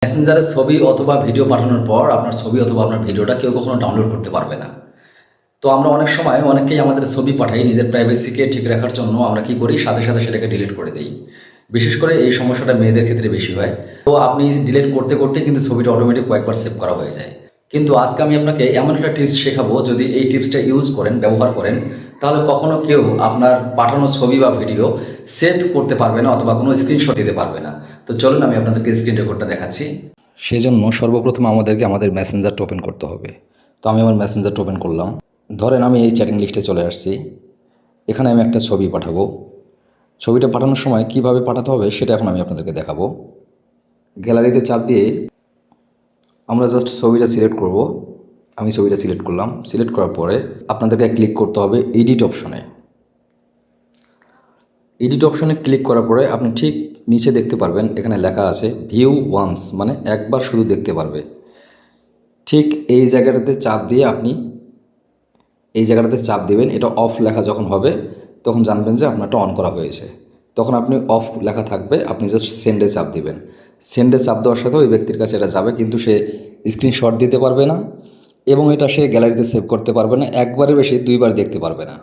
মেসেঞ্জারে ছবি অথবা ভিডিও পাঠানোর পর আপনার ছবি অথবা আপনার ভিডিওটা কেউ কখনো ডাউনলোড করতে পারবে না। তো আমরা অনেক সময় অনেকেই আমাদের ছবি পাঠাই নিজের প্রাইভেসিকে ঠিক রাখার জন্য আমরা কি করি, সাথে সাথে সেটাকে ডিলিট করে দিই। বিশেষ করে এই সমস্যাটা মেয়েদের ক্ষেত্রে বেশি হয়। তো আপনি ডিলিট করতে করতে কিন্তু ছবিটা অটোমেটিক কয়েকবার সেভ করা হয়ে যায়। কিন্তু আজকে আমি আপনাকে এমন একটা টিপস শেখাবো, যদি এই টিপসটা ইউজ করেন, ব্যবহার করেন, তাহলে কখনো কেউ আপনার পাঠানো ছবি বা ভিডিও সেভ করতে পারবে না অথবা কোনো স্ক্রিনশট দিতে পারবে না। তো চলুন আমি আপনাদেরকে স্ক্রিন রেকর্ডটা দেখাচ্ছি। সেজন্য সর্বপ্রথম আমাদেরকে আমাদের মেসেঞ্জারটা ওপেন করতে হবে। তো আমি আমার মেসেঞ্জারটা ওপেন করলাম। ধরেন আমি এই চ্যাটিং লিস্টে চলে আসছি। এখানে আমি একটা ছবি পাঠাবো। ছবিটা পাঠানোর সময় কিভাবে পাঠাতে হবে সেটা এখন আমি আপনাদেরকে দেখাবো। গ্যালারিতে চাপ দিয়ে আমরা জাস্ট ছবিটা সিলেক্ট করব। আমি ছবিটা সিলেক্ট করলাম। সিলেক্ট করার পরে আপনাদেরকে ক্লিক করতে হবে এডিট অপশনে। এডিট অপশনে ক্লিক করার পরে আপনি ঠিক নিচে দেখতে পারবেন এখানে লেখা আছে ভিউ ওয়ান্স, মানে একবার শুধু দেখতে পারবে। ঠিক এই জায়গাটাতে চাপ দিয়ে আপনি এই জায়গাটাতে চাপ দেবেন। এটা অফ লেখা যখন হবে তখন জানবেন যে আপনারটা অন করা হয়েছে। তখন আপনি অফ লেখা থাকবে, আপনি জাস্ট সেন্ডে চাপ দিবেন। সেন্ডে চাপ দেওয়ার সাথে ওই ব্যক্তির কাছে এটা যাবে, কিন্তু সে স্ক্রিনশট দিতে পারবে না এবং এটা সে গ্যালারিতে সেভ করতে পারবে না। একবারের বেশি দুইবার দেখতে পারবে না।